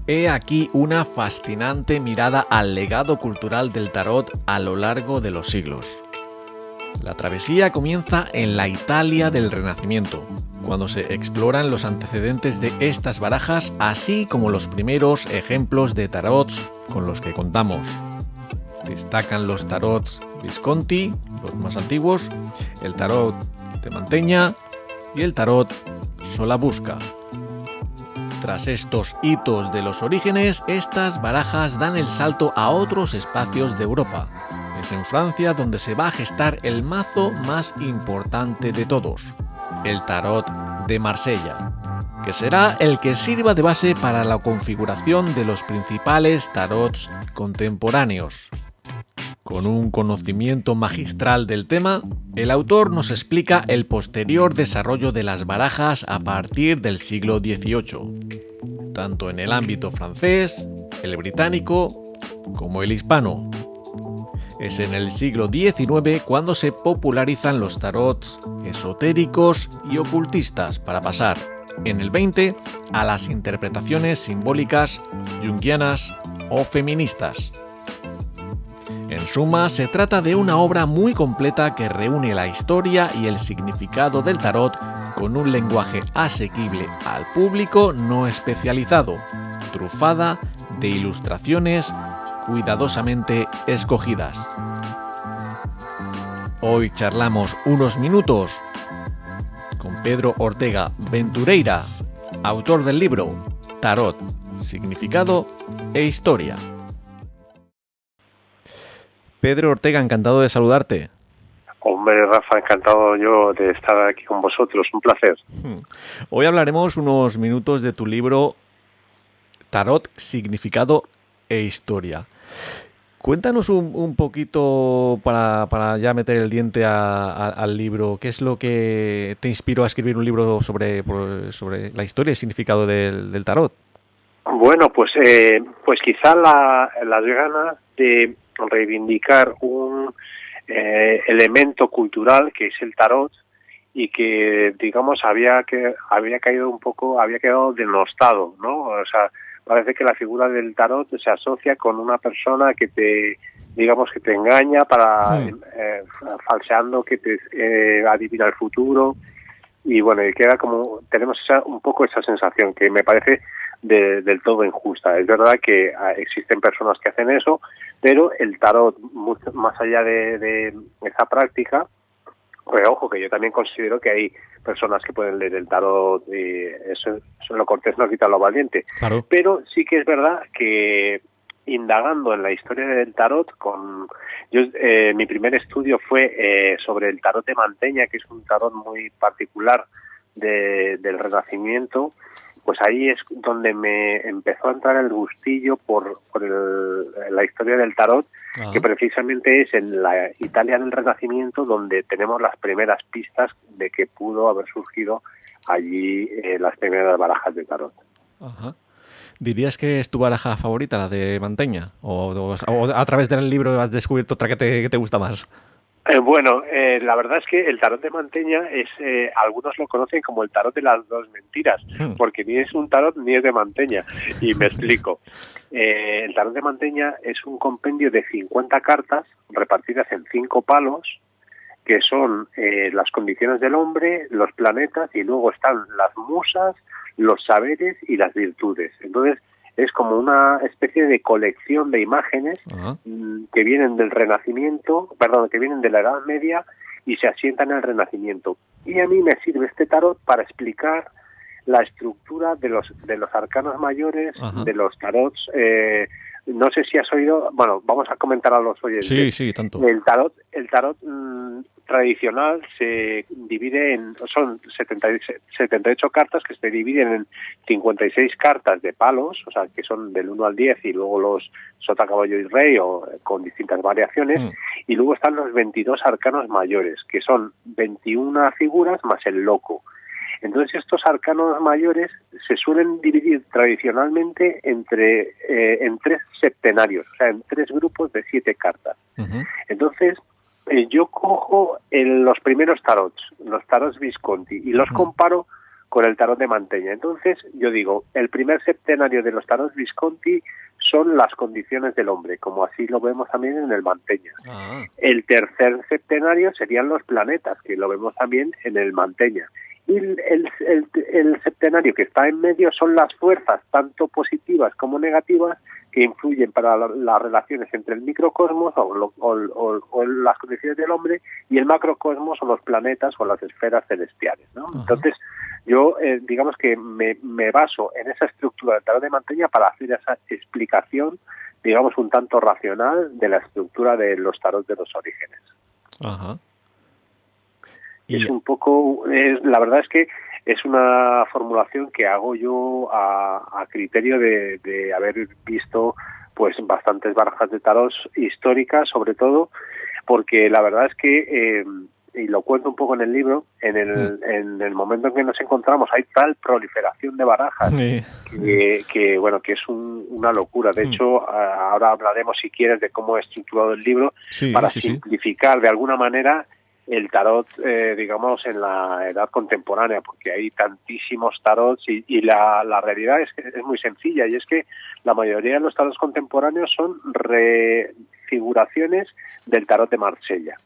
He aquí una fascinante mirada al legado cultural del tarot a lo largo de los siglos. La travesía comienza en la Italia del Renacimiento, cuando se exploran los antecedentes de estas barajas, así como los primeros ejemplos de tarots con los que contamos. Destacan los tarots Visconti, los más antiguos, el tarot de Mantegna y el tarot Solabusca. Tras estos hitos de los orígenes, estas barajas dan el salto a otros espacios de Europa. Es en Francia donde se va a gestar el mazo más importante de todos, el tarot de Marsella, que será el que sirva de base para la configuración de los principales tarots contemporáneos. Con un conocimiento magistral del tema, el autor nos explica el posterior desarrollo de las barajas a partir del siglo XVIII, tanto en el ámbito francés, el británico, como el hispano. Es en el siglo XIX cuando se popularizan los tarots esotéricos y ocultistas para pasar, en el XX, a las interpretaciones simbólicas junguianas o feministas. En suma, se trata de una obra muy completa que reúne la historia y el significado del tarot con un lenguaje asequible al público no especializado, trufada de ilustraciones cuidadosamente escogidas. Hoy charlamos unos minutos con Pedro Ortega Ventureira, autor del libro Tarot, Significado e Historia. Pedro Ortega, encantado de saludarte. Hombre, Rafa, encantado yo de estar aquí con vosotros, un placer. Hoy hablaremos unos minutos de tu libro Tarot, Significado e Historia. Cuéntanos un poquito para ya meter el diente al libro. ¿Qué es lo que te inspiró a escribir un libro sobre la historia y significado del tarot? Bueno, pues quizá las ganas de reivindicar un elemento cultural que es el tarot y que, digamos, había quedado denostado, ¿no? O sea, parece que la figura del tarot se asocia con una persona que te engaña falseando que te adivina el futuro, y bueno, y queda como, tenemos un poco esa sensación que me parece del todo injusta. Es verdad que existen personas que hacen eso, pero el tarot, mucho más allá de esa práctica, pues ojo, que yo también considero que hay personas que pueden leer el tarot y eso lo cortés no quita lo valiente. Claro. Pero sí que es verdad que indagando en la historia del tarot, mi primer estudio fue sobre el tarot de Mantegna, que es un tarot muy particular del Renacimiento. Pues ahí es donde me empezó a entrar el gustillo por la historia del tarot. Ajá. Que precisamente es en la Italia del Renacimiento donde tenemos las primeras pistas de que pudo haber surgido allí las primeras barajas de tarot. Ajá. ¿Dirías que es tu baraja favorita, la de Mantegna? ¿O a través del libro has descubierto otra que te gusta más? La verdad es que el tarot de Mantegna algunos lo conocen como el tarot de las dos mentiras, porque ni es un tarot ni es de Mantegna, y me explico. El tarot de Mantegna es un compendio de 50 cartas repartidas en 5 palos, que son las condiciones del hombre, los planetas, y luego están las musas, los saberes y las virtudes. Entonces, es como una especie de colección de imágenes que vienen del Renacimiento, que vienen de la Edad Media y se asientan en el Renacimiento. Y a mí me sirve este tarot para explicar la estructura de los arcanos mayores, de los tarots. No sé si has oído, bueno, vamos a comentar a los oyentes. Sí, tanto. El tarot tradicional se divide son 78 cartas que se dividen en 56 cartas de palos, o sea, que son del 1 al 10, y luego los sota, caballo y rey, o con distintas variaciones, y luego están los 22 arcanos mayores, que son 21 figuras más el loco. Entonces estos arcanos mayores se suelen dividir tradicionalmente en 3 septenarios, o sea, en 3 grupos de 7 cartas. Entonces yo cojo los primeros tarots, los tarots Visconti, y los comparo con el tarot de Manteña. Entonces, yo digo, el primer septenario de los tarots Visconti son las condiciones del hombre, como así lo vemos también en el Manteña. El tercer septenario serían los planetas, que lo vemos también en el Manteña. Y el septenario que está en medio son las fuerzas, tanto positivas como negativas, que influyen para las relaciones entre el microcosmos o las condiciones del hombre y el macrocosmos o los planetas o las esferas celestiales, ¿no? Entonces, yo digamos que me baso en esa estructura del tarot de Manteña para hacer esa explicación, digamos, un tanto racional de la estructura de los tarots de los orígenes. Ajá. Es un poco, la verdad es que es una formulación que hago yo a criterio de haber visto pues bastantes barajas de tarot históricas, sobre todo, porque la verdad es que, y lo cuento un poco en el libro, en el momento en que nos encontramos hay tal proliferación de barajas que bueno, que es una locura. De hecho, ahora hablaremos, si quieres, de cómo he estructurado el libro para simplificar de alguna manera el tarot, digamos, en la edad contemporánea, porque hay tantísimos tarots y la realidad es que es muy sencilla, y es que la mayoría de los tarots contemporáneos son refiguraciones del tarot de Marsella.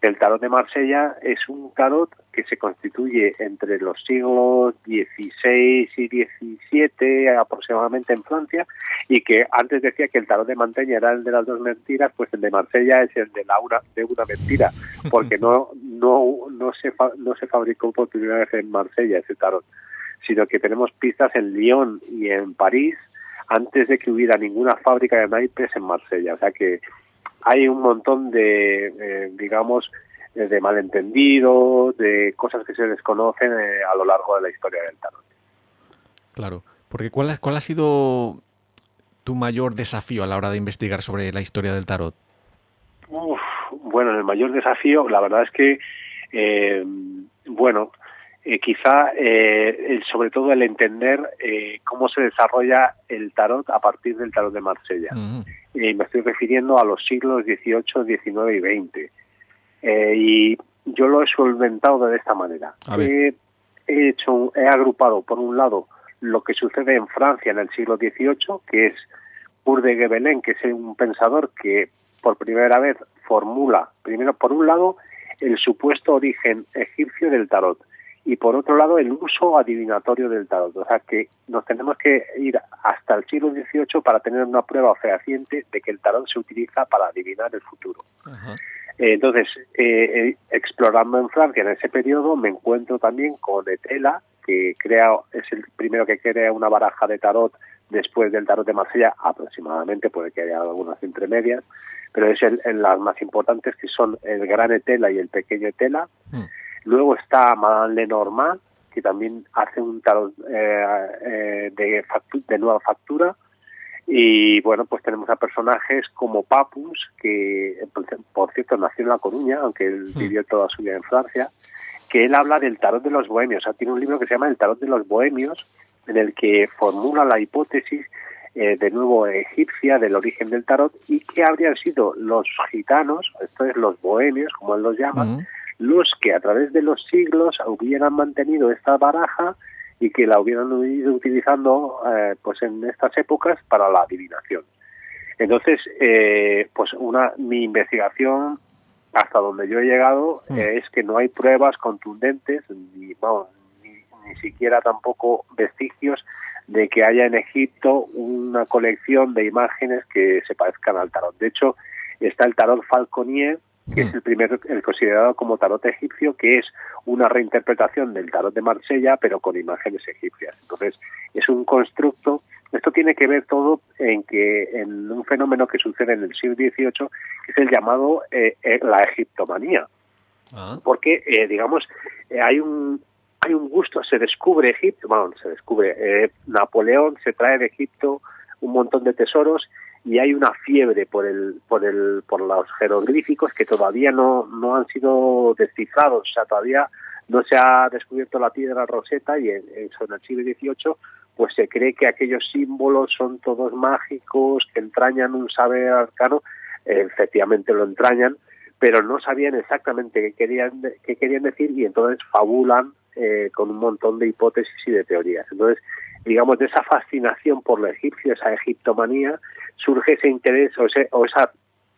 El tarot de Marsella es un tarot que se constituye entre los siglos XVI y XVII aproximadamente en Francia, y que antes decía que el tarot de Manteña era el de las dos mentiras, pues el de Marsella es el de una mentira, porque no se fabricó por primera vez en Marsella ese tarot, sino que tenemos pistas en Lyon y en París antes de que hubiera ninguna fábrica de naipes en Marsella. O sea que hay un montón de, digamos, de malentendidos, de cosas que se desconocen a lo largo de la historia del tarot. Claro, porque ¿cuál ha sido tu mayor desafío a la hora de investigar sobre la historia del tarot? Bueno, el mayor desafío, la verdad es que, quizá sobre todo el entender cómo se desarrolla el tarot a partir del tarot de Marsella. Me estoy refiriendo a los siglos XVIII, XIX y XX. Y yo lo he solventado de esta manera. He agrupado, por un lado, lo que sucede en Francia en el siglo XVIII, que es Coeur de Gébelin, que es un pensador que por primera vez formula, primero, por un lado, el supuesto origen egipcio del tarot, y por otro lado el uso adivinatorio del tarot. O sea que nos tenemos que ir hasta el siglo XVIII para tener una prueba fehaciente de que el tarot se utiliza para adivinar el futuro. Entonces, explorando en Francia en ese periodo, me encuentro también con Etela, que es el primero que crea una baraja de tarot después del tarot de Marsella, aproximadamente, puede que haya algunas entre medias, pero es las más importantes, que son el gran Etela y el pequeño Etela. Luego está Madame Lenormand, que también hace un tarot de nueva factura. Y bueno, pues tenemos a personajes como Papus, que por cierto nació en La Coruña, aunque él vivió toda su vida en Francia, que él habla del tarot de los bohemios. O sea, tiene un libro que se llama El tarot de los bohemios, en el que formula la hipótesis de nuevo egipcia del origen del tarot, y que habrían sido los gitanos, esto es los bohemios, como él los llama, los que a través de los siglos hubieran mantenido esta baraja y que la hubieran ido utilizando pues en estas épocas para la adivinación. Entonces, pues mi investigación, hasta donde yo he llegado, es que no hay pruebas contundentes, ni siquiera tampoco vestigios de que haya en Egipto una colección de imágenes que se parezcan al tarot. De hecho, está el tarot Falconier, que es el considerado como tarot egipcio, que es una reinterpretación del tarot de Marsella, pero con imágenes egipcias. Entonces, es un constructo. Esto tiene que ver todo en un fenómeno que sucede en el siglo XVIII, que es el llamado la egiptomanía. Porque, digamos, hay un gusto, se descubre Egipto, Napoleón se trae de Egipto un montón de tesoros, y hay una fiebre por los jeroglíficos que todavía no han sido descifrados. O sea, todavía no se ha descubierto la piedra Rosetta, y en el siglo XVIII pues se cree que aquellos símbolos son todos mágicos, que entrañan un saber arcano. Efectivamente lo entrañan, pero no sabían exactamente qué querían decir, y entonces fabulan con un montón de hipótesis y de teorías. Entonces, digamos, de esa fascinación por lo egipcio, esa egiptomanía, surge ese interés o esa,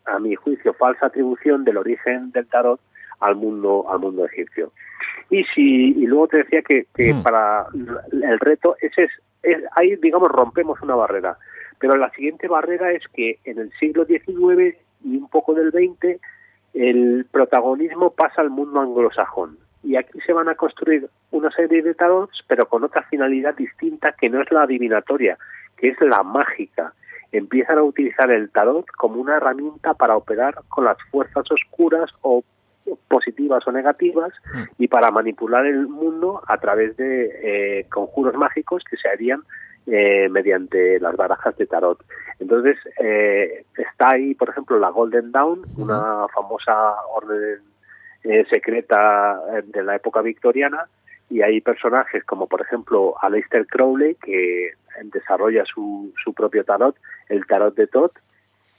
a mi juicio, falsa atribución del origen del tarot al mundo egipcio. Y luego te decía que para el reto ahí, digamos, rompemos una barrera. Pero la siguiente barrera es que en el siglo XIX y un poco del XX el protagonismo pasa al mundo anglosajón. Y aquí se van a construir una serie de tarots, pero con otra finalidad distinta, que no es la adivinatoria, que es la mágica. Empiezan a utilizar el tarot como una herramienta para operar con las fuerzas oscuras o positivas o negativas y para manipular el mundo a través de conjuros mágicos que se harían mediante las barajas de tarot. Entonces está ahí, por ejemplo, la Golden Dawn, una famosa orden secreta de la época victoriana, y hay personajes como, por ejemplo, Aleister Crowley, que desarrolla su propio tarot, el tarot de Thoth,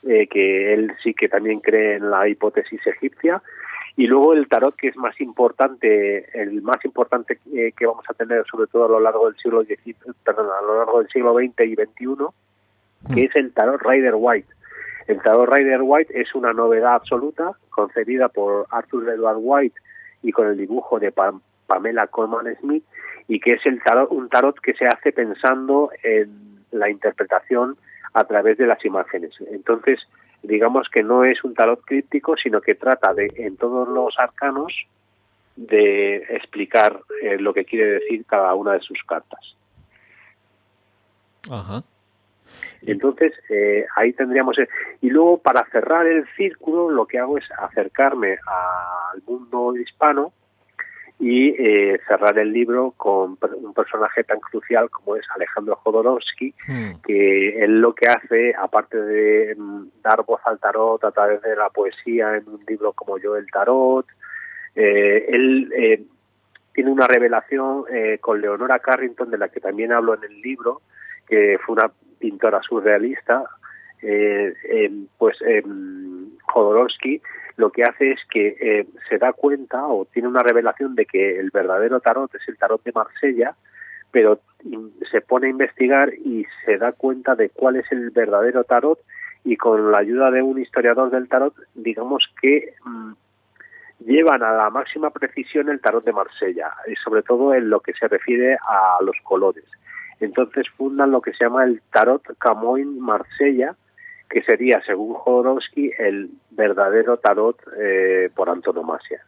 que él sí que también cree en la hipótesis egipcia. Y luego el tarot que es más importante, el más importante que vamos a tener sobre todo a lo largo del siglo XX y XXI, que es el tarot Rider-Waite. El tarot Rider-Waite es una novedad absoluta, concebida por Arthur Edward White y con el dibujo de Pamela Colman Smith, y que es un tarot que se hace pensando en la interpretación a través de las imágenes. Entonces, digamos que no es un tarot críptico, sino que trata de, en todos los arcanos, de explicar lo que quiere decir cada una de sus cartas. Ajá. Entonces, ahí tendríamos... Y luego, para cerrar el círculo, lo que hago es acercarme al mundo hispano y cerrar el libro con un personaje tan crucial como es Alejandro Jodorowsky, que él lo que hace, aparte de dar voz al tarot a través de la poesía en un libro como Yo el Tarot, él tiene una revelación con Leonora Carrington, de la que también hablo en el libro, que fue una pintora surrealista. Jodorowsky lo que hace es que se da cuenta o tiene una revelación de que el verdadero tarot es el tarot de Marsella, pero se pone a investigar y se da cuenta de cuál es el verdadero tarot, y con la ayuda de un historiador del tarot, digamos que llevan a la máxima precisión el tarot de Marsella, y sobre todo en lo que se refiere a los colores. Entonces fundan lo que se llama el tarot Camoin Marsella, que sería, según Jodorowsky, el verdadero tarot por antonomasia.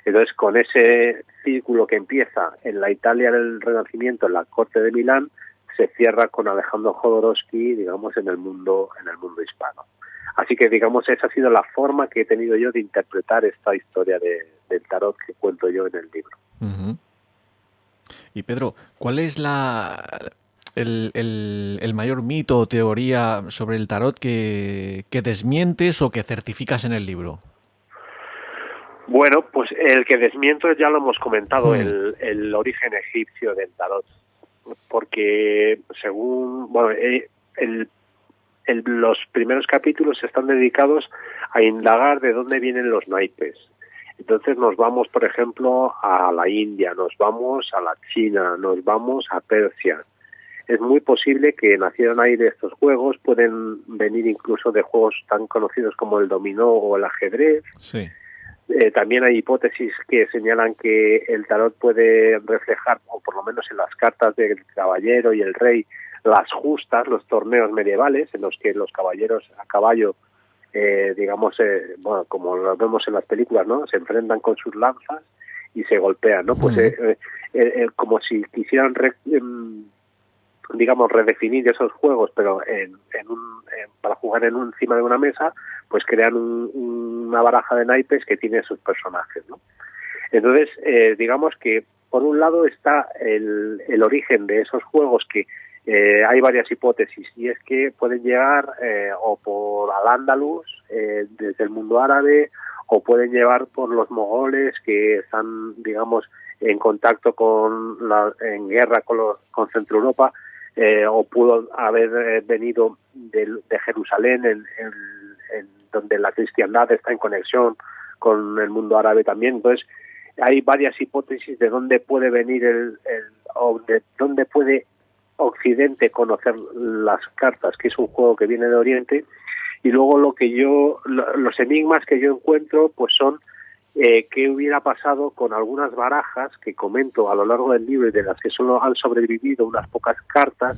Entonces, con ese círculo que empieza en la Italia del Renacimiento, en la corte de Milán, se cierra con Alejandro Jodorowsky, digamos, en el mundo hispano. Así que, digamos, esa ha sido la forma que he tenido yo de interpretar esta historia del tarot que cuento yo en el libro. Uh-huh. Y Pedro, ¿cuál es el mayor mito o teoría sobre el tarot que desmientes o que certificas en el libro? Bueno, pues el que desmiento ya lo hemos comentado, el origen egipcio del tarot, porque según los primeros capítulos están dedicados a indagar de dónde vienen los naipes. Entonces nos vamos, por ejemplo, a la India, nos vamos a la China, nos vamos a Persia. Es muy posible que nacieran ahí de estos juegos, pueden venir incluso de juegos tan conocidos como el dominó o el ajedrez. Sí. También hay hipótesis que señalan que el tarot puede reflejar, o por lo menos en las cartas del caballero y el rey, las justas, los torneos medievales, en los que los caballeros a caballo, como lo vemos en las películas, ¿no? Se enfrentan con sus lanzas y se golpean, ¿no? Pues como si quisieran redefinir esos juegos, pero para jugar encima de una mesa, pues crean una baraja de naipes que tiene sus personajes, ¿no? Entonces, digamos que por un lado está el origen de esos juegos, que hay varias hipótesis, y es que pueden llegar o por Al-Ándalus, desde el mundo árabe, o pueden llevar por los mogoles, que están, digamos, en contacto en guerra con Centro Europa, o pudo haber venido de Jerusalén, en donde la cristiandad está en conexión con el mundo árabe también. Entonces, hay varias hipótesis de dónde puede venir o de dónde puede Occidente conocer las cartas, que es un juego que viene de Oriente. Y luego los enigmas que yo encuentro pues son qué hubiera pasado con algunas barajas que comento a lo largo del libro y de las que solo han sobrevivido unas pocas cartas,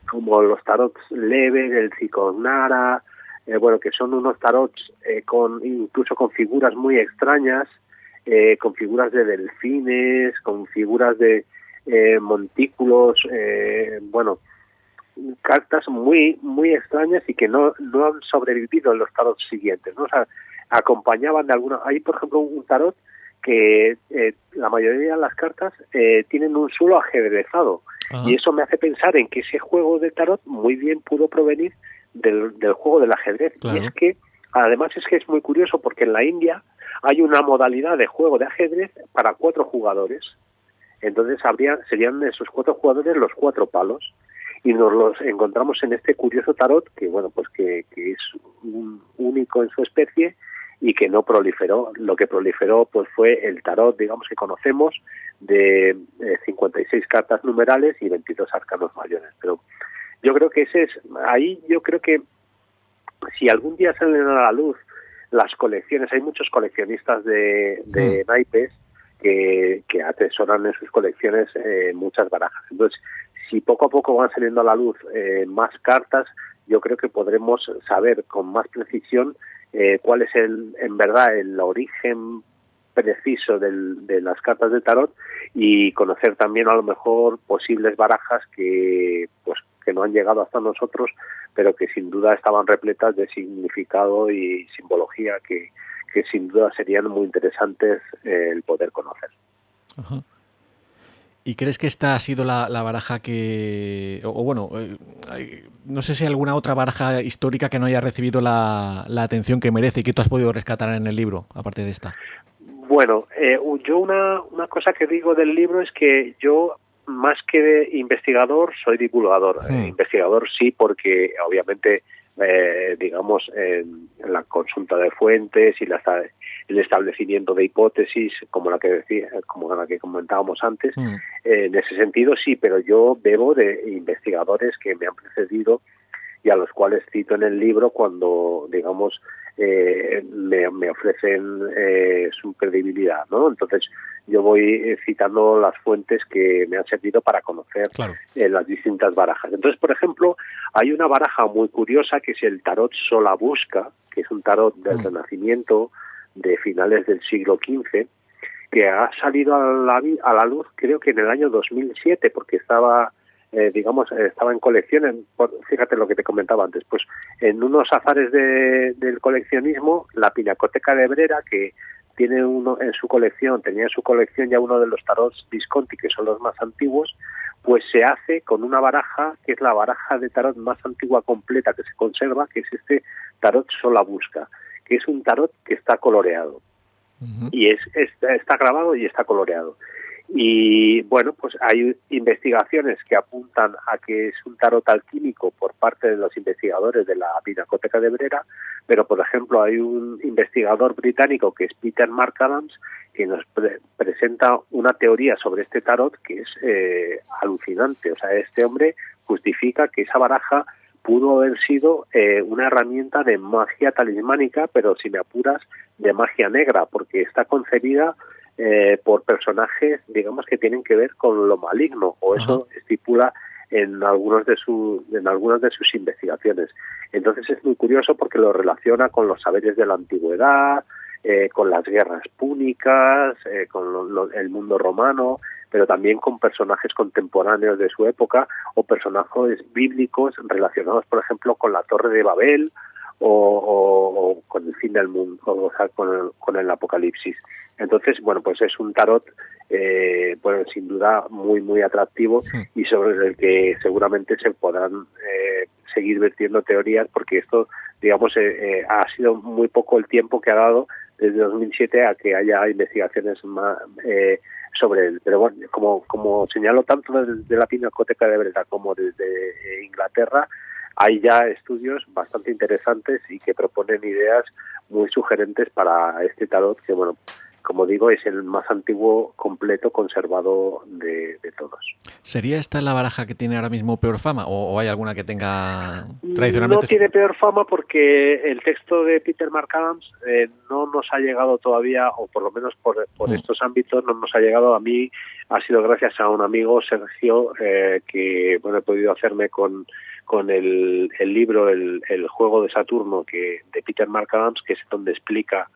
como los tarots Lever, el Cicognara, que son unos tarots incluso con figuras muy extrañas, con figuras de delfines, con figuras de montículos, cartas muy muy extrañas y que no han sobrevivido en los tarots siguientes, ¿no? O sea, acompañaban de alguna. Hay, por ejemplo, un tarot que la mayoría de las cartas tienen un suelo ajedrezado. Ajá. Y eso me hace pensar en que ese juego de tarot muy bien pudo provenir del juego del ajedrez. Claro. Y es que, además, es muy curioso porque en la India hay una modalidad de juego de ajedrez para 4 jugadores. Entonces serían esos 4 jugadores los 4 palos. Y nos los encontramos en este curioso tarot que es único en su especie y que no proliferó. Lo que proliferó pues fue el tarot, digamos, que conocemos de 56 cartas numerales y 22 arcanos mayores. Pero yo creo que yo creo que si algún día salen a la luz las colecciones, hay muchos coleccionistas de naipes que atesoran en sus colecciones muchas barajas. Entonces, si poco a poco van saliendo a la luz más cartas, yo creo que podremos saber con más precisión cuál es en verdad el origen preciso de las cartas de tarot y conocer también a lo mejor posibles barajas que no han llegado hasta nosotros, pero que sin duda estaban repletas de significado y simbología que sin duda serían muy interesantes el poder conocer. Ajá. ¿Y crees que esta ha sido la baraja que... no sé si hay alguna otra baraja histórica que no haya recibido la atención que merece y que tú has podido rescatar en el libro, aparte de esta? Bueno, yo una cosa que digo del libro es que yo, más que de investigador, soy divulgador. Investigador sí, porque obviamente, digamos, en la consulta de fuentes y el establecimiento de hipótesis, como la que comentábamos antes, en ese sentido sí, pero yo bebo de investigadores que me han precedido y a los cuales cito en el libro cuando, digamos, me ofrecen su credibilidad, ¿no? Entonces yo voy citando las fuentes que me han servido para conocer las distintas barajas. Entonces, por ejemplo, hay una baraja muy curiosa que es el tarot Solabusca, que es un tarot del Renacimiento de finales del siglo XV, que ha salido a la luz creo que en el año 2007, porque estaba en colecciones. Fíjate lo que te comentaba antes, pues en unos azares del coleccionismo, la Pinacoteca de Brera, que tenía en su colección ya uno de los tarots Visconti, que son los más antiguos, pues se hace con una baraja que es la baraja de tarot más antigua completa que se conserva, que es este tarot Solabusca, que es un tarot que está coloreado. Y está grabado y está coloreado. Y bueno, pues hay investigaciones que apuntan a que es un tarot alquímico por parte de los investigadores de la Pinacoteca de Brera, pero por ejemplo hay un investigador británico que es Peter McAdams que nos presenta una teoría sobre este tarot que es alucinante. O sea, este hombre justifica que esa baraja pudo haber sido una herramienta de magia talismánica, pero si me apuras, de magia negra, porque está concebida por personajes, digamos, que tienen que ver con lo maligno, o eso estipula en algunas de sus investigaciones. Entonces es muy curioso porque lo relaciona con los saberes de la antigüedad, con las guerras púnicas, con el mundo romano, pero también con personajes contemporáneos de su época o personajes bíblicos relacionados, por ejemplo, con la Torre de Babel o con el fin del mundo, o sea, con el Apocalipsis. Entonces, bueno, pues es un tarot, sin duda muy, muy atractivo y sobre el que seguramente se podrán seguir vertiendo teorías, porque esto, digamos, ha sido muy poco el tiempo que ha dado desde 2007 a que haya investigaciones más sobre él. Pero bueno, como señalo tanto desde la Pinacoteca de Brera como desde Inglaterra, hay ya estudios bastante interesantes y que proponen ideas muy sugerentes para este tarot que, bueno, como digo, es el más antiguo completo conservado de todos. ¿Sería esta la baraja que tiene ahora mismo peor fama o hay alguna que tenga No tradicionalmente? tiene peor fama porque el texto de Peter McAdams no nos ha llegado todavía, o por lo menos por estos ámbitos no nos ha llegado. A mí ha sido gracias a un amigo, Sergio, que bueno, he podido hacerme con el libro el juego de Saturno de Peter McAdams, que es donde explica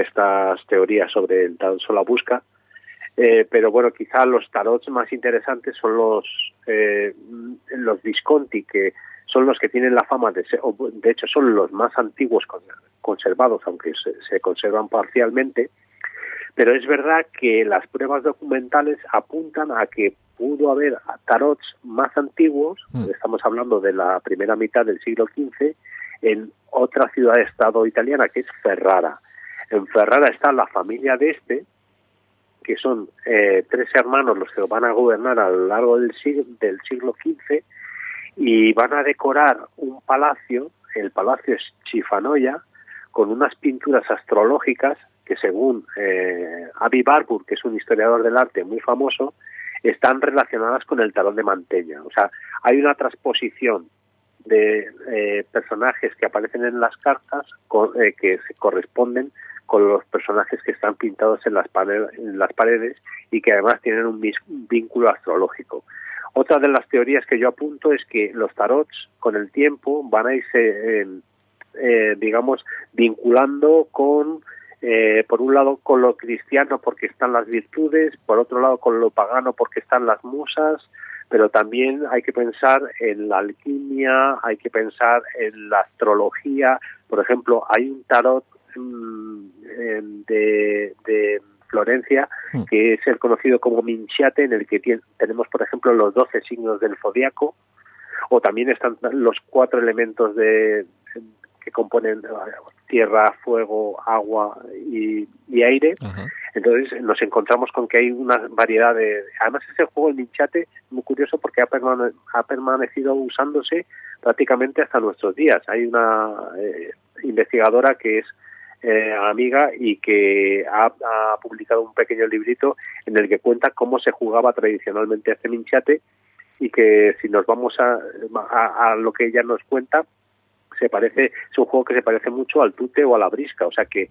estas teorías sobre el tarot Solabusca. Pero bueno, quizá los tarots más interesantes son los Visconti, que son los que tienen la fama de ser, de hecho son los más antiguos conservados, aunque se conservan parcialmente. Pero es verdad que las pruebas documentales apuntan a que pudo haber tarots más antiguos, estamos hablando de la primera mitad del siglo XV, en otra ciudad-estado italiana, que es Ferrara. En Ferrara está la familia de que son 3 hermanos los que van a gobernar a lo largo del siglo XV, y van a decorar un palacio, el Palacio Schifanoia, con unas pinturas astrológicas que, según Avi Barbour, que es un historiador del arte muy famoso, están relacionadas con el tarot de Mantegna. O sea, hay una transposición de personajes que aparecen en las cartas que se corresponden con los personajes que están pintados en las paredes y que además tienen un vínculo astrológico. Otra de las teorías que yo apunto es que los tarots con el tiempo van a irse, digamos, vinculando con, por un lado, con lo cristiano porque están las virtudes, por otro lado con lo pagano porque están las musas, pero también hay que pensar en la alquimia, hay que pensar en la astrología. Por ejemplo, hay un tarot de Florencia, que es el conocido como Minciate, en el que tenemos, por ejemplo, los 12 signos del zodiaco, o también están los 4 elementos que componen tierra, fuego, agua y aire. Ajá. Entonces nos encontramos con que hay una variedad de... Además, ese juego, el Minciate, es muy curioso porque ha permanecido usándose prácticamente hasta nuestros días. Hay una investigadora que es amiga y que ha publicado un pequeño librito en el que cuenta cómo se jugaba tradicionalmente este Minciate, y que si nos vamos a lo que ella nos cuenta, es un juego que se parece mucho al tute o a la brisca. O sea que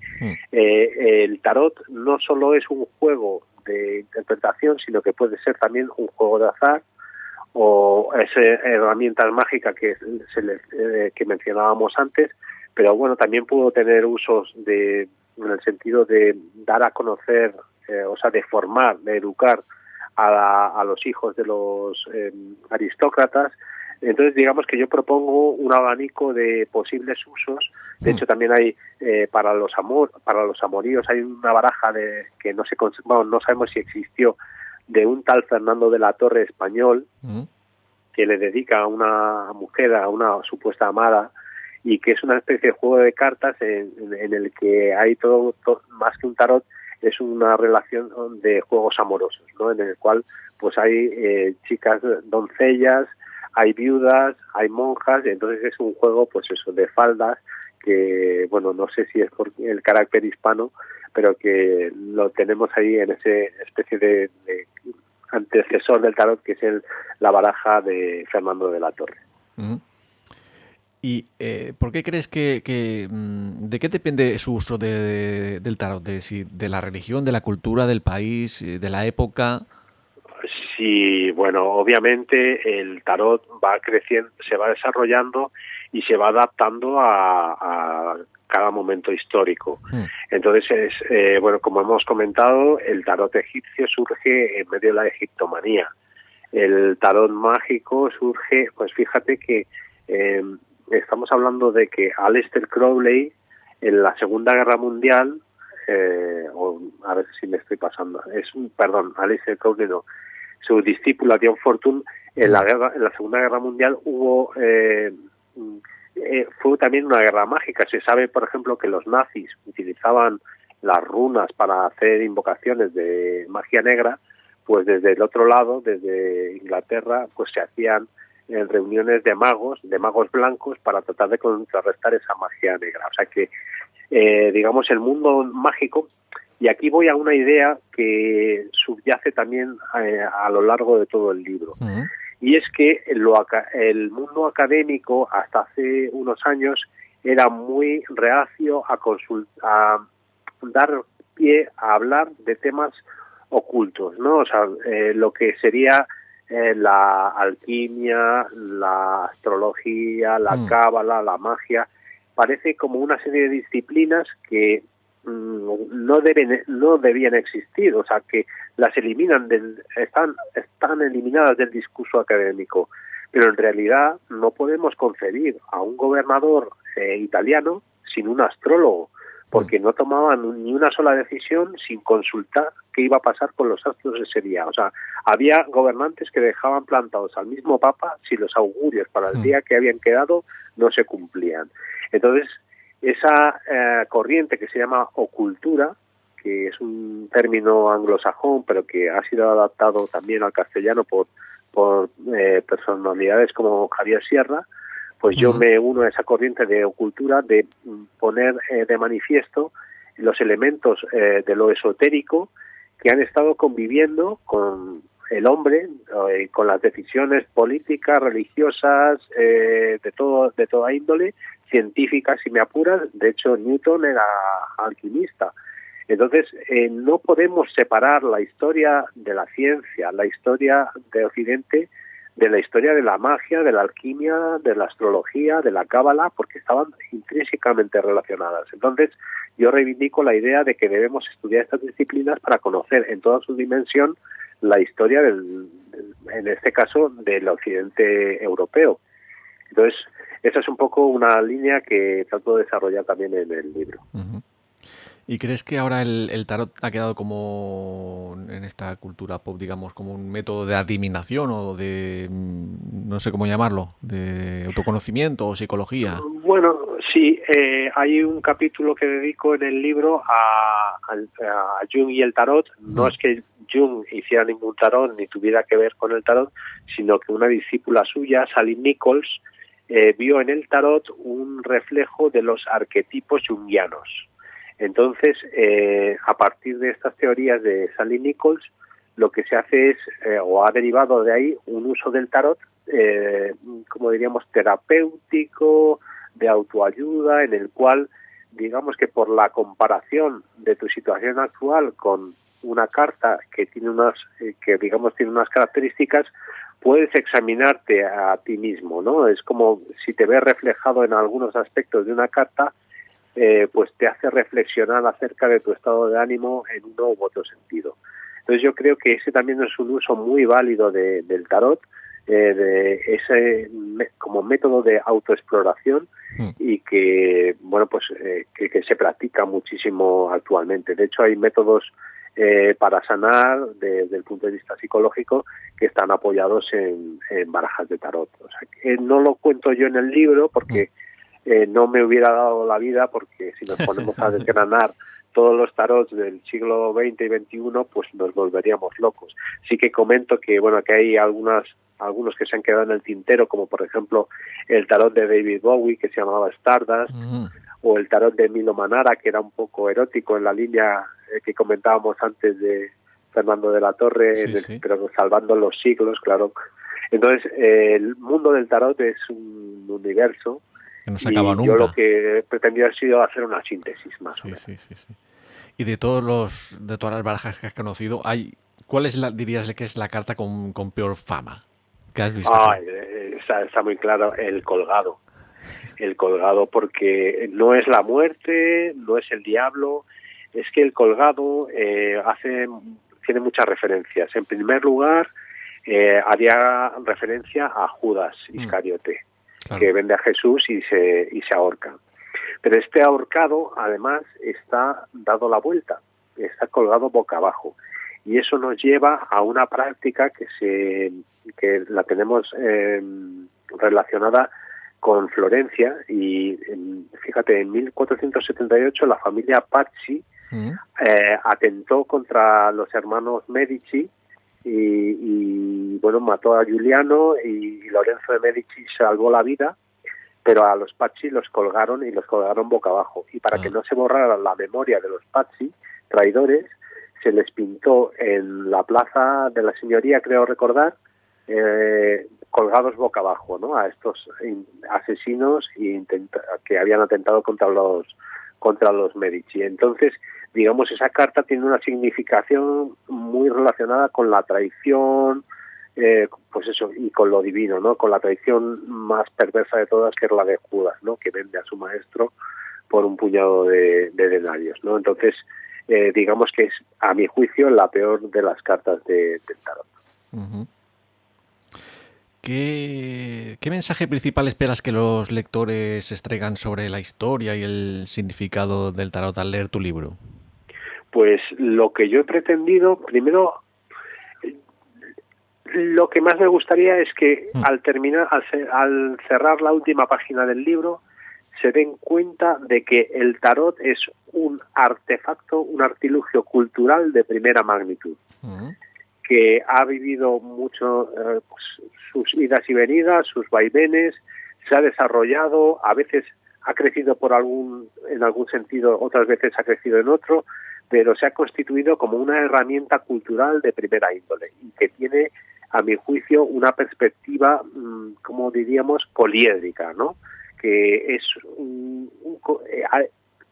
el tarot no solo es un juego de interpretación, sino que puede ser también un juego de azar, o esa herramienta mágica que mencionábamos antes. Pero bueno, también pudo tener usos en el sentido de dar a conocer, o sea, de formar, de educar a los hijos de los aristócratas. Entonces, digamos que yo propongo un abanico de posibles usos. De hecho, también hay para los amoríos hay una baraja que no sabemos si existió, de un tal Fernando de la Torre español, que le dedica a una mujer, a una supuesta amada, y que es una especie de juego de cartas en el que hay todo, más que un tarot, es una relación de juegos amorosos, ¿no? En el cual pues hay chicas doncellas, hay viudas, hay monjas, y entonces es un juego, pues eso, de faldas, que, bueno, no sé si es por el carácter hispano, pero que lo tenemos ahí en ese especie de antecesor del tarot, que es la baraja de Fernando de la Torre. Uh-huh. ¿Y por qué crees que de qué depende su uso del tarot? ¿De la religión, de la cultura, del país, de la época? Sí, bueno, obviamente el tarot va creciendo, se va desarrollando y se va adaptando a cada momento histórico. Entonces, bueno, como hemos comentado, el tarot egipcio surge en medio de la egiptomanía. El tarot mágico surge, pues fíjate que estamos hablando de que Aleister Crowley, en la Segunda Guerra Mundial, a ver si me estoy pasando, Aleister Crowley no, su discípula Dion Fortune, en la Segunda Guerra Mundial fue también una guerra mágica. Se sabe, por ejemplo, que los nazis utilizaban las runas para hacer invocaciones de magia negra, pues desde el otro lado, desde Inglaterra, pues se hacían reuniones de magos blancos, para tratar de contrarrestar esa magia negra. O sea que, digamos, el mundo mágico Y aquí voy a una idea que subyace también a lo largo de todo el libro. Uh-huh. Y es que el mundo académico hasta hace unos años era muy reacio a dar pie a hablar de temas ocultos, ¿no? O sea, lo que sería la alquimia, la astrología, la cábala, la magia, parece como una serie de disciplinas que no debían existir, o sea, que las eliminan están eliminadas del discurso académico, pero en realidad no podemos concebir a un gobernador italiano sin un astrólogo, porque no tomaban ni una sola decisión sin consultar qué iba a pasar con los astros ese día. O sea, había gobernantes que dejaban plantados al mismo papa si los augurios para el día que habían quedado no se cumplían. Entonces, esa corriente que se llama ocultura, que es un término anglosajón, pero que ha sido adaptado también al castellano por personalidades como Javier Sierra, pues yo me uno a esa corriente de ocultura, de poner de manifiesto los elementos de lo esotérico que han estado conviviendo con el hombre, con las decisiones políticas, religiosas, de toda índole, científicas, si me apuras. De hecho, Newton era alquimista. Entonces, no podemos separar la historia de la ciencia, la historia de Occidente, de la historia de la magia, de la alquimia, de la astrología, de la cábala, porque estaban intrínsecamente relacionadas. Entonces, yo reivindico la idea de que debemos estudiar estas disciplinas para conocer en toda su dimensión la historia en este caso, del occidente europeo. Entonces, esa es un poco una línea que trato de desarrollar también en el libro. Uh-huh. ¿Y crees que ahora el tarot ha quedado como en esta cultura pop, digamos, como un método de adivinación o de, no sé cómo llamarlo, de autoconocimiento o psicología? Bueno, sí, hay un capítulo que dedico en el libro a Jung y el tarot. No es que Jung hiciera ningún tarot ni tuviera que ver con el tarot, sino que una discípula suya, Sally Nichols, vio en el tarot un reflejo de los arquetipos junguianos. Entonces, a partir de estas teorías de Sally Nichols, lo que se hace es, o ha derivado de ahí, un uso del tarot, como diríamos, terapéutico, de autoayuda, en el cual, digamos que por la comparación de tu situación actual con una carta que tiene tiene unas características, puedes examinarte a ti mismo, ¿no? Es como si te ves reflejado en algunos aspectos de una carta, pues te hace reflexionar acerca de tu estado de ánimo en uno u otro sentido. Entonces yo creo que ese también es un uso muy válido del tarot, de ese como método de autoexploración y que, bueno, pues que se practica muchísimo actualmente. De hecho, hay métodos para sanar desde el punto de vista psicológico que están apoyados en barajas de tarot. O sea, que no lo cuento yo en el libro porque no me hubiera dado la vida, porque si nos ponemos a desgranar todos los tarots del siglo XX y XXI, pues nos volveríamos locos. Sí que comento que, bueno, que hay algunos que se han quedado en el tintero, como por ejemplo el tarot de David Bowie, que se llamaba Stardust, o el tarot de Milo Manara, que era un poco erótico en la línea que comentábamos antes de Fernando de la Torre, sí. Pero salvando los siglos, claro. Entonces, el mundo del tarot es un universo que no se acaba nunca. Yo lo que pretendía ha sido hacer una síntesis más o menos. Sí. Y de todas las barajas que has conocido, ¿cuál dirías que es la carta con peor fama que has visto? Está muy claro, el colgado. El colgado, porque no es la muerte, no es el diablo, es que el colgado tiene muchas referencias. En primer lugar, haría referencia a Judas Iscariote, claro, que vende a Jesús y se ahorca. Pero este ahorcado, además, está dado la vuelta, está colgado boca abajo. Y eso nos lleva a una práctica que la tenemos relacionada con Florencia. Y fíjate, en 1478 la familia Pazzi atentó contra los hermanos Medici y bueno, mató a Giuliano, y Lorenzo de Medici salvó la vida, pero a los Pazzi los colgaron boca abajo. Y para que no se borrara la memoria de los Pazzi, traidores, se les pintó en la plaza de la Señoría, creo recordar, colgados boca abajo, ¿no? A estos asesinos que habían atentado contra los Medici. Entonces, digamos, esa carta tiene una significación muy relacionada con la traición, pues eso, y con lo divino, ¿no? Con la traición más perversa de todas, que es la de Judas, ¿no? Que vende a su maestro por un puñado de denarios, ¿no? Entonces, digamos que es, a mi juicio, la peor de las cartas del tarot. Uh-huh. ¿Qué mensaje principal esperas que los lectores extraigan sobre la historia y el significado del tarot al leer tu libro? Pues lo que yo he pretendido, primero, lo que más me gustaría es que al cerrar la última página del libro, se den cuenta de que el tarot es un artefacto, un artilugio cultural de primera magnitud, que ha vivido mucho sus idas y venidas, sus vaivenes, se ha desarrollado, a veces ha crecido en algún sentido, otras veces ha crecido en otro, pero se ha constituido como una herramienta cultural de primera índole y que tiene, a mi juicio, una perspectiva, como diríamos, poliédrica, ¿no? Que es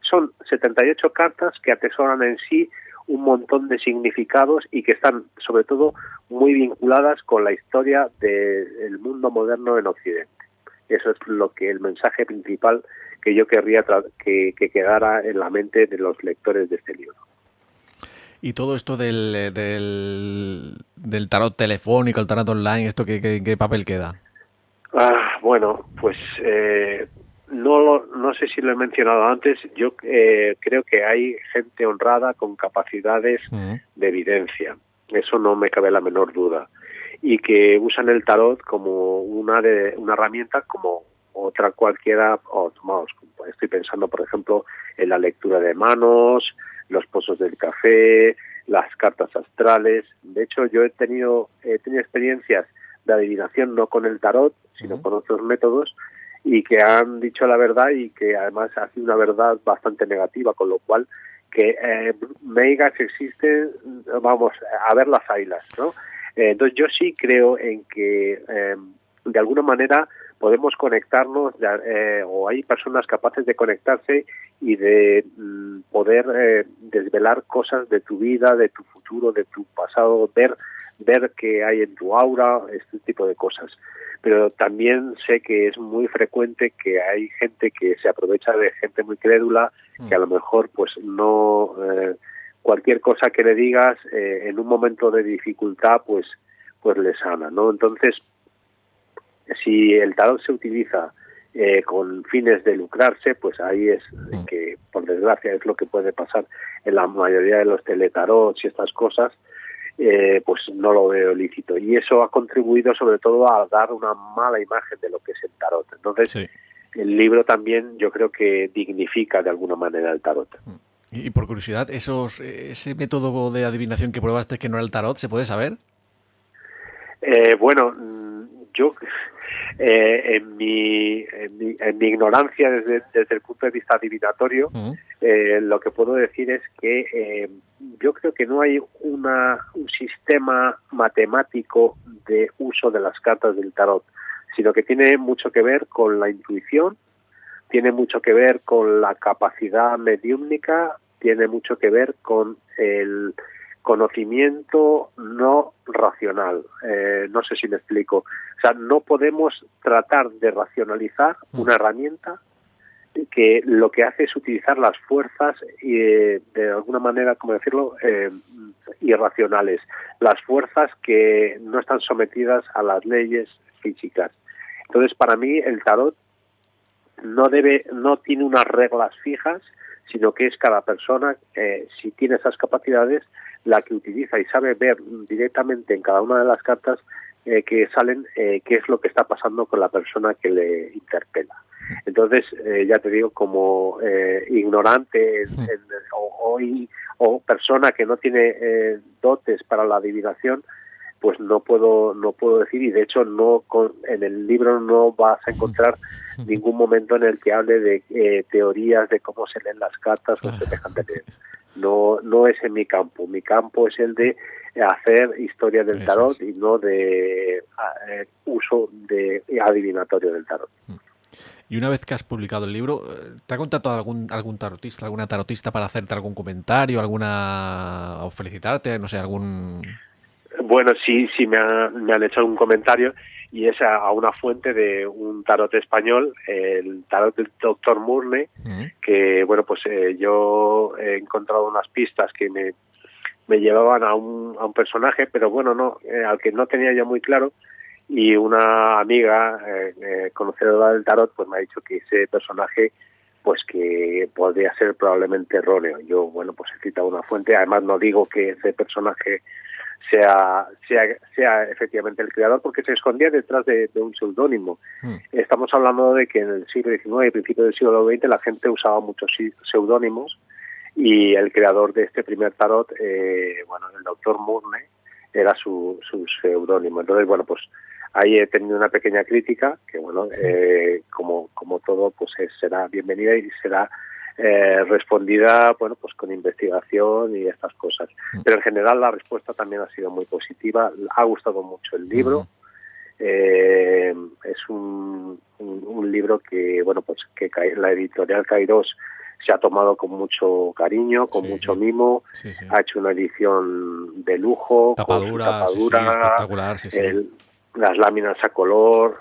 son 78 cartas que atesoran en sí un montón de significados y que están, sobre todo, muy vinculadas con la historia del mundo moderno en Occidente. Eso es el mensaje principal que yo querría que quedara en la mente de los lectores de este libro. ¿Y todo esto del tarot telefónico, el tarot online, esto qué papel queda? Bueno, pues no sé si lo he mencionado antes. Yo creo que hay gente honrada con capacidades de evidencia. Eso no me cabe la menor duda. Y que usan el tarot como una herramienta como otra cualquiera. Estoy pensando, por ejemplo, en la lectura de manos, los pozos del café, las cartas astrales. De hecho, yo he tenido experiencias de adivinación no con el tarot, sino con otros métodos, y que han dicho la verdad y que además ha sido una verdad bastante negativa, con lo cual que meigas existen, vamos, a ver las haylas, ¿no? Entonces yo sí creo en que de alguna manera podemos conectarnos, o hay personas capaces de conectarse y de poder desvelar cosas de tu vida, de tu futuro, de tu pasado, ver qué hay en tu aura, este tipo de cosas. Pero también sé que es muy frecuente que hay gente que se aprovecha de gente muy crédula, que a lo mejor pues no cualquier cosa que le digas en un momento de dificultad pues le sana, ¿no? Entonces, si el tarot se utiliza con fines de lucrarse, pues ahí es que, por desgracia, es lo que puede pasar en la mayoría de los teletarots y estas cosas. Pues no lo veo lícito, y eso ha contribuido sobre todo a dar una mala imagen de lo que es el tarot. Entonces, el libro también yo creo que dignifica de alguna manera el tarot. Y por curiosidad, ese método de adivinación que probaste que no era el tarot, ¿se puede saber? Bueno, yo en mi ignorancia desde el punto de vista adivinatorio, lo que puedo decir es que yo creo que no hay un sistema matemático de uso de las cartas del tarot, sino que tiene mucho que ver con la intuición, tiene mucho que ver con la capacidad mediúmnica, tiene mucho que ver con el conocimiento no racional. No sé si me explico. O sea, no podemos tratar de racionalizar una herramienta que lo que hace es utilizar las fuerzas de alguna manera, ¿cómo decirlo?, irracionales, las fuerzas que no están sometidas a las leyes físicas. Entonces, para mí, el tarot no tiene unas reglas fijas, sino que es cada persona, si tiene esas capacidades, la que utiliza y sabe ver directamente en cada una de las cartas que salen qué es lo que está pasando con la persona que le interpela. Entonces, ya te digo, como ignorante o persona que no tiene dotes para la adivinación, pues no puedo decir, y de hecho en el libro no vas a encontrar ningún momento en el que hable de teorías de cómo se leen las cartas o se dejan de leer. no es en mi campo. Mi campo es el de hacer historia del tarot y no de uso de adivinatorio del tarot. Y una vez que has publicado el libro, ¿te ha contactado algún tarotista, alguna tarotista para hacerte algún comentario, o felicitarte, no sé, algún...? Bueno, sí me han hecho un comentario, y es a una fuente de un tarot español, el tarot del Dr. Murne, que bueno, pues yo he encontrado unas pistas que me llevaban a un personaje, pero bueno, no al que no tenía yo muy claro, y una amiga conocedora del tarot pues me ha dicho que ese personaje pues que podría ser probablemente erróneo. Yo, bueno, pues he citado una fuente, además no digo que ese personaje sea efectivamente el creador, porque se escondía detrás de un seudónimo. Estamos hablando de que en el siglo XIX y principios del siglo XX la gente usaba muchos seudónimos, y el creador de este primer tarot, bueno, el Dr. Murne, era su seudónimo. Entonces, bueno, pues ahí he tenido una pequeña crítica que, bueno, como todo, pues será bienvenida y será respondida, bueno, pues con investigación y estas cosas. Pero en general la respuesta también ha sido muy positiva. Ha gustado mucho el libro. Es un libro que, bueno, pues que la editorial Kairos se ha tomado con mucho cariño, con mucho mimo. Ha hecho una edición de lujo, con su tapadura, espectacular, las láminas a color,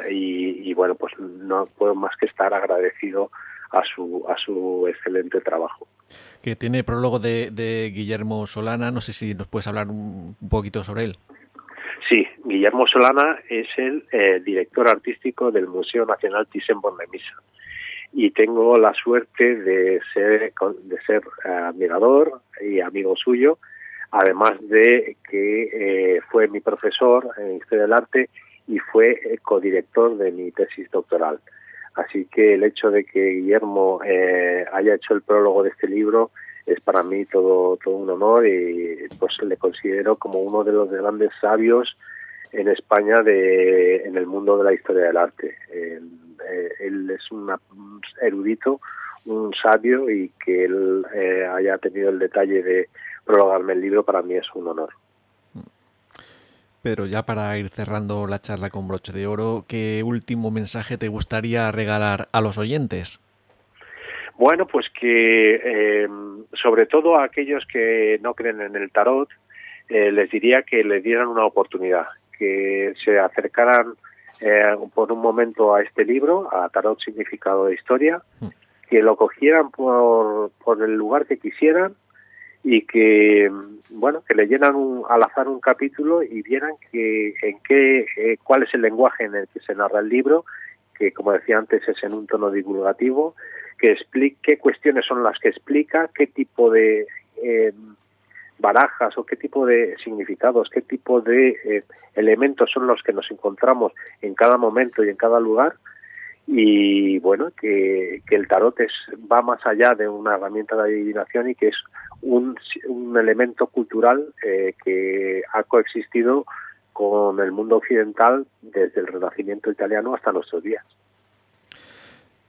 y bueno, pues no puedo más que estar agradecido a su excelente trabajo. Que tiene prólogo de Guillermo Solana, no sé si nos puedes hablar un poquito sobre él. Sí, Guillermo Solana es el director artístico del Museo Nacional Thyssen-Bornemisza, y tengo la suerte de ser admirador y amigo suyo, además de que fue mi profesor en Historia del Arte y fue codirector de mi tesis doctoral. Así que el hecho de que Guillermo haya hecho el prólogo de este libro es para mí todo un honor, y pues le considero como uno de los grandes sabios en España en el mundo de la historia del arte. Él es un erudito, un sabio, y que él haya tenido el detalle de prologarme el libro para mí es un honor. Pedro, ya para ir cerrando la charla con broche de oro, ¿qué último mensaje te gustaría regalar a los oyentes? Bueno, pues que sobre todo a aquellos que no creen en el tarot, les diría que le dieran una oportunidad, que se acercaran por un momento a este libro, a Tarot Significado de Historia, que lo cogieran por el lugar que quisieran, y que, bueno, que leyeran al azar un capítulo y vieran cuál es el lenguaje en el que se narra el libro, que, como decía antes, es en un tono divulgativo, que explique qué cuestiones son las que explica, qué tipo de barajas o qué tipo de significados, qué tipo de elementos son los que nos encontramos en cada momento y en cada lugar. Y bueno, que el tarot va más allá de una herramienta de adivinación, y que es un elemento cultural que ha coexistido con el mundo occidental desde el Renacimiento italiano hasta nuestros días.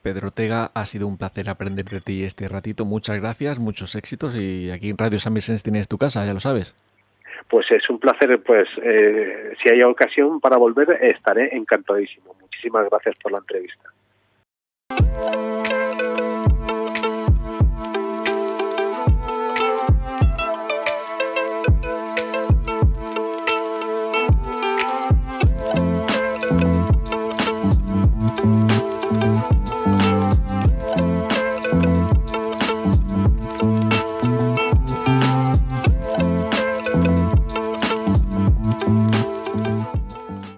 Pedro Ortega, ha sido un placer aprender de ti este ratito. Muchas gracias, muchos éxitos, y aquí en Radio San Vicente tienes tu casa, ya lo sabes. Pues es un placer, pues si hay ocasión para volver estaré encantadísimo. Muchísimas gracias por la entrevista.